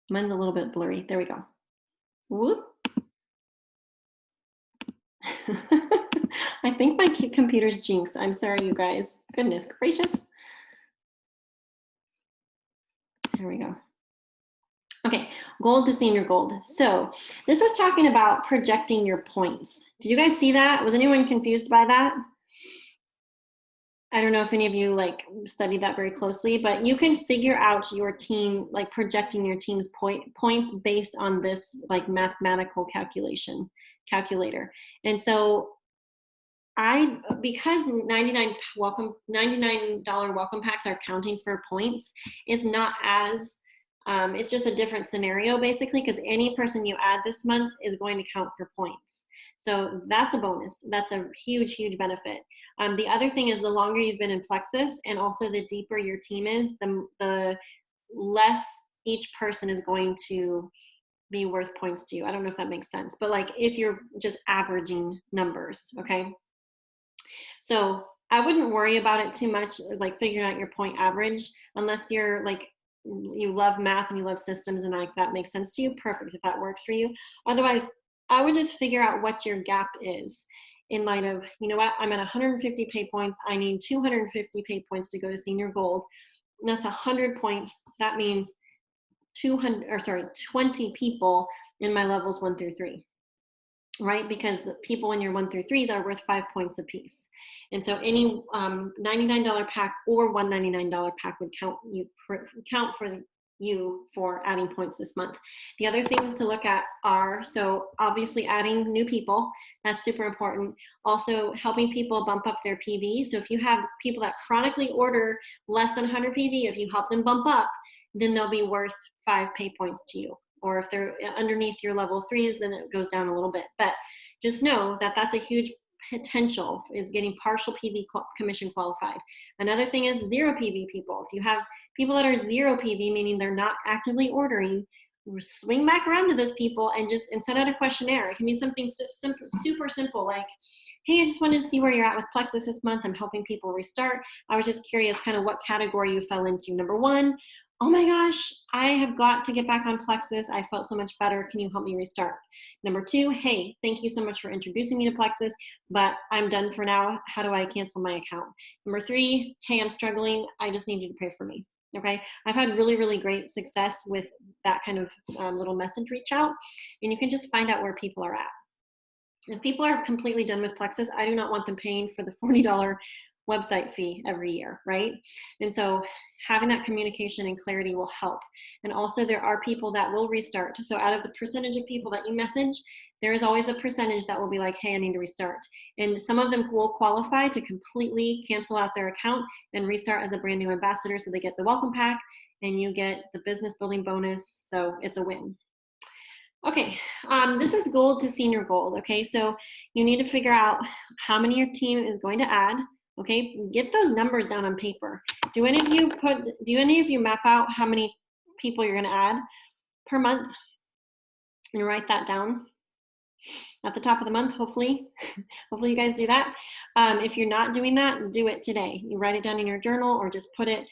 Mine's a little bit blurry. There we go. Whoop. I think my computer's jinxed. I'm sorry, you guys. Goodness gracious. There we go. Okay, gold to senior gold. So this is talking about projecting your points. Did you guys see that? Was anyone confused by that? I don't know if any of you like studied that very closely, but you can figure out your team, like projecting your team's points based on this like mathematical calculator. And so because $99 welcome packs are counting for points, it's not as, it's just a different scenario basically, because any person you add this month is going to count for points. So that's a bonus. That's a huge, huge benefit. The other thing is the longer you've been in Plexus and also the deeper your team is, the less each person is going to be worth points to you. I don't know if that makes sense, but like if you're just averaging numbers, okay? So I wouldn't worry about it too much, like figuring out your point average, unless you're like, you love math and you love systems and like that makes sense to you. Perfect, if that works for you. Otherwise, I would just figure out what your gap is in light of, you know what, I'm at 150 pay points. I need 250 pay points to go to senior gold. And that's 100 points. That means 20 people in my levels 1 through 3. Right? Because the people in your 1 through 3s are worth 5 points a piece. And so any $99 pack or $199 pack would count for you for adding points this month. The other things to look at are, so obviously adding new people, that's super important. Also helping people bump up their PV. So if you have people that chronically order less than 100 PV, if you help them bump up, then they'll be worth 5 pay points to you. Or if they're underneath your level 3s, then it goes down a little bit. But just know that that's a huge potential, is getting partial PV commission qualified. Another thing is 0 PV people. If you have people that are 0 PV, meaning they're not actively ordering, swing back around to those people and send out a questionnaire. It can be something super simple, like, hey, I just wanted to see where you're at with Plexus this month. I'm helping people restart. I was just curious kind of what category you fell into. Number 1, oh my gosh, I have got to get back on Plexus. I felt so much better. Can you help me restart? Number 2, hey, thank you so much for introducing me to Plexus, but I'm done for now. How do I cancel my account? Number 3, hey, I'm struggling. I just need you to pray for me. Okay, I've had really great success with that kind of little message reach out, and you can just find out where people are at. If people are completely done with Plexus, I do not want them paying for the $40 website fee every year, right? And so having that communication and clarity will help. And also there are people that will restart. So out of the percentage of people that you message, there is always a percentage that will be like, hey, I need to restart. And some of them will qualify to completely cancel out their account and restart as a brand new ambassador. So they get the welcome pack and you get the business building bonus. So it's a win. Okay, this is gold to senior gold. Okay, so you need to figure out how many your team is going to add. Okay, get those numbers down on paper. Do any of you map out how many people you're gonna add per month and write that down at the top of the month, hopefully. Hopefully you guys do that. If you're not doing that, do it today. You write it down in your journal or just put it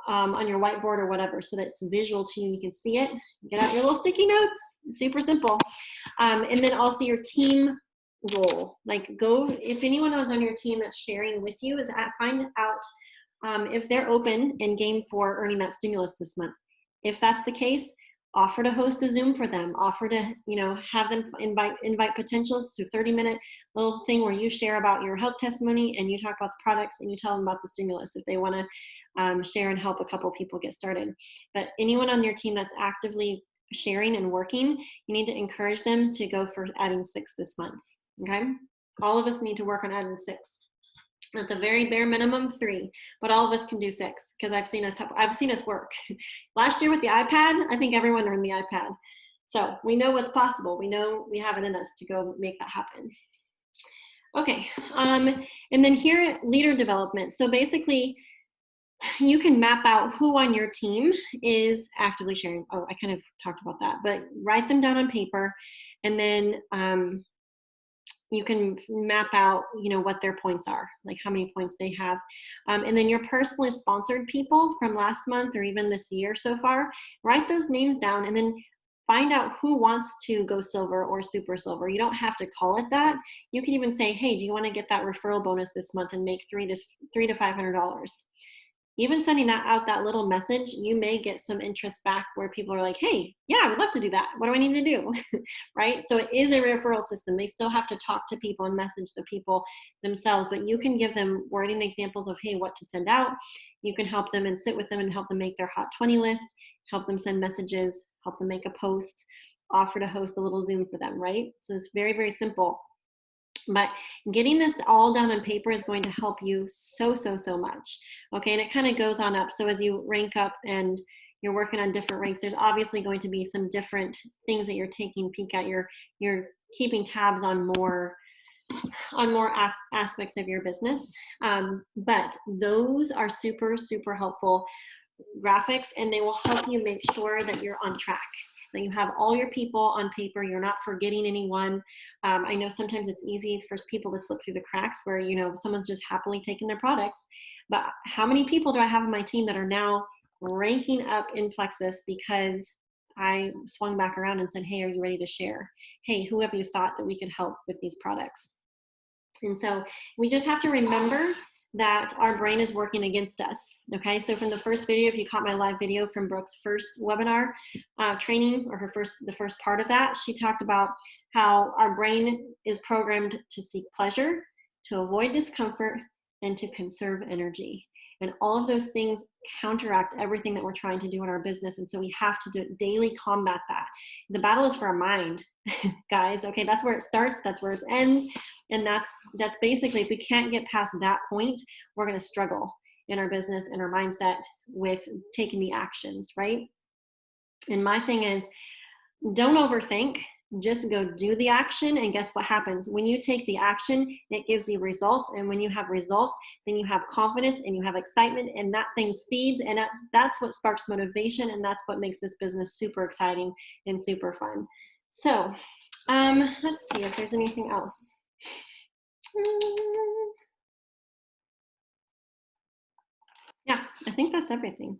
on your whiteboard or whatever so that it's visual to you, you can see it. Get out your little sticky notes, super simple. And then also your team goal, like if anyone was on your team that's sharing with you, find out if they're open and game for earning that stimulus this month. If that's the case, offer to host a Zoom for them, offer to, have them invite potentials to 30-minute little thing where you share about your health testimony and you talk about the products and you tell them about the stimulus if they want to share and help a couple people get started. But anyone on your team that's actively sharing and working, you need to encourage them to go for adding 6 this month. Okay, all of us need to work on adding 6. At the very bare minimum 3, but all of us can do 6 because I've seen us work. Last year with the iPad, I think everyone learned the iPad. So we know what's possible. We know we have it in us to go make that happen. Okay, and then here, leader development. So basically, you can map out who on your team is actively sharing. Oh, I kind of talked about that, but write them down on paper, and then you can map out, what their points are, like how many points they have. And then your personally sponsored people from last month or even this year so far, write those names down and then find out who wants to go silver or super silver. You don't have to call it that. You can even say, hey, do you want to get that referral bonus this month and make $300 to $500? Even sending out that little message, you may get some interest back where people are like, hey, yeah, I would love to do that. What do I need to do? Right? So it is a referral system. They still have to talk to people and message the people themselves, but you can give them wording examples of, hey, what to send out. You can help them and sit with them and help them make their Hot 20 list, help them send messages, help them make a post, offer to host a little Zoom for them, right? So it's very, very simple. But getting this all down on paper is going to help you so much. Okay, and it kind of goes on up. So as you rank up and you're working on different ranks, there's obviously going to be some different things that you're taking a peek at. You're keeping tabs on more aspects of your business. But those are super helpful graphics, and they will help you make sure that you're on track. that you have all your people on paper. You're not forgetting anyone. I know sometimes it's easy for people to slip through the cracks where, you know, someone's just happily taking their products. But how many people do I have on my team that are now ranking up in Plexus because I swung back around and said, hey, are you ready to share? Hey, who have you thought that we could help with these products? And so we just have to remember that our brain is working against us, okay? So from the first video, if you caught my live video from Brooke's first webinar training, or the first part of that, she talked about how our brain is programmed to seek pleasure, to avoid discomfort, and to conserve energy. And all of those things counteract everything that we're trying to do in our business. And so we have to daily combat that. The battle is for our mind, guys. Okay, that's where it starts, that's where it ends. And that's basically, if we can't get past that point, we're going to struggle in our business and our mindset with taking the actions, right? And my thing is, don't overthink. Just go do the action, and guess what happens? When you take the action, it gives you results, and when you have results, then you have confidence and you have excitement, and that thing feeds, and that's what sparks motivation, and that's what makes this business super exciting and super fun. So let's see if there's anything else. Yeah, I think that's everything.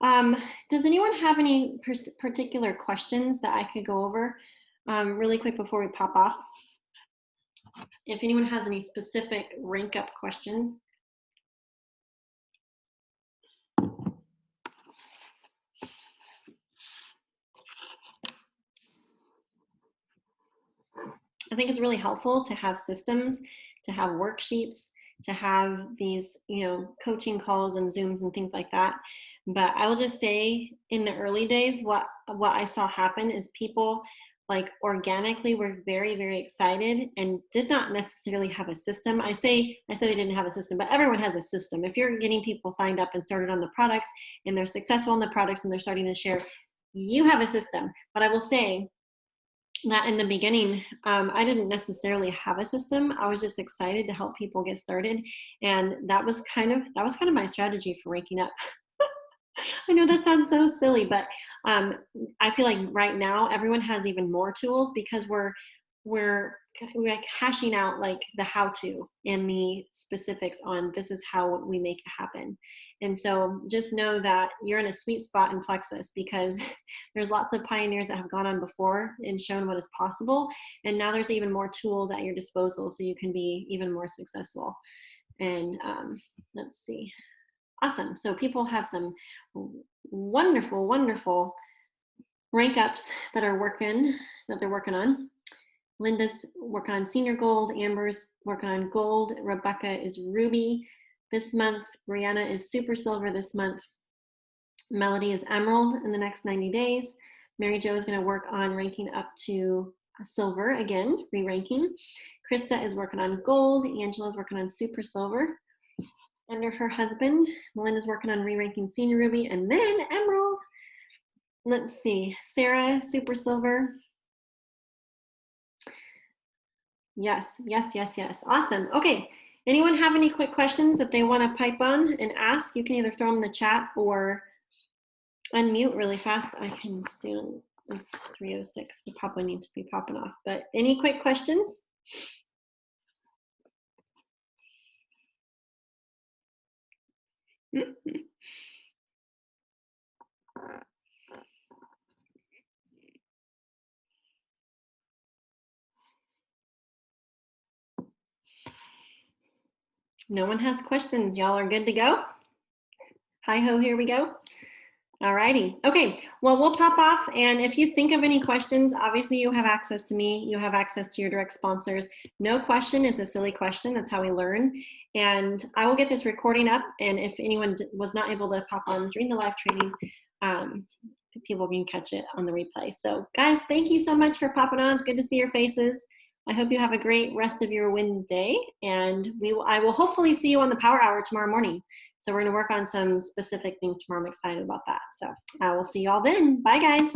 Does anyone have any particular questions that I could go over really quick before we pop off? If anyone has any specific rank up questions. I think it's really helpful to have systems, to have worksheets, to have these, you know, coaching calls and Zooms and things like that. But I will just say, in the early days, what I saw happen is people like organically were very, very excited and did not necessarily have a system. I say they didn't have a system, but everyone has a system. If you're getting people signed up and started on the products and they're successful in the products and they're starting to share, you have a system. But I will say that in the beginning, I didn't necessarily have a system. I was just excited to help people get started. And that was kind of my strategy for ranking up. I know that sounds so silly, but I feel like right now everyone has even more tools because we're hashing out like the how-to and the specifics on this is how we make it happen. And so just know that you're in a sweet spot in Plexus because there's lots of pioneers that have gone on before and shown what is possible. And now there's even more tools at your disposal so you can be even more successful. And let's see. Awesome. So people have some wonderful, wonderful rank ups that they're working on. Linda's working on senior gold, Amber's working on gold, Rebecca is ruby this month, Brianna is super silver this month, Melody is emerald in the next 90 days, Mary Jo is going to work on ranking up to silver again, re-ranking. Krista is working on gold, Angela is working on super silver under her husband, Melinda's working on re-ranking senior ruby, and then emerald. Let's see, Sarah, super silver. Yes. Awesome. Okay. Anyone have any quick questions that they want to pipe on and ask? You can either throw them in the chat or unmute really fast. I can stay on. It's 3:06. We probably need to be popping off. But any quick questions? No one has questions. Y'all are good to go? Hi-ho, here we go. All righty. Okay, well, we'll pop off. And if you think of any questions, obviously you have access to me. You have access to your direct sponsors. No question is a silly question. That's how we learn. And I will get this recording up. And if anyone was not able to pop on during the live training, people can catch it on the replay. So guys, thank you so much for popping on. It's good to see your faces. I hope you have a great rest of your Wednesday, and I will hopefully see you on the Power Hour tomorrow morning. So we're going to work on some specific things tomorrow. I'm excited about that. So I will see you all then. Bye, guys.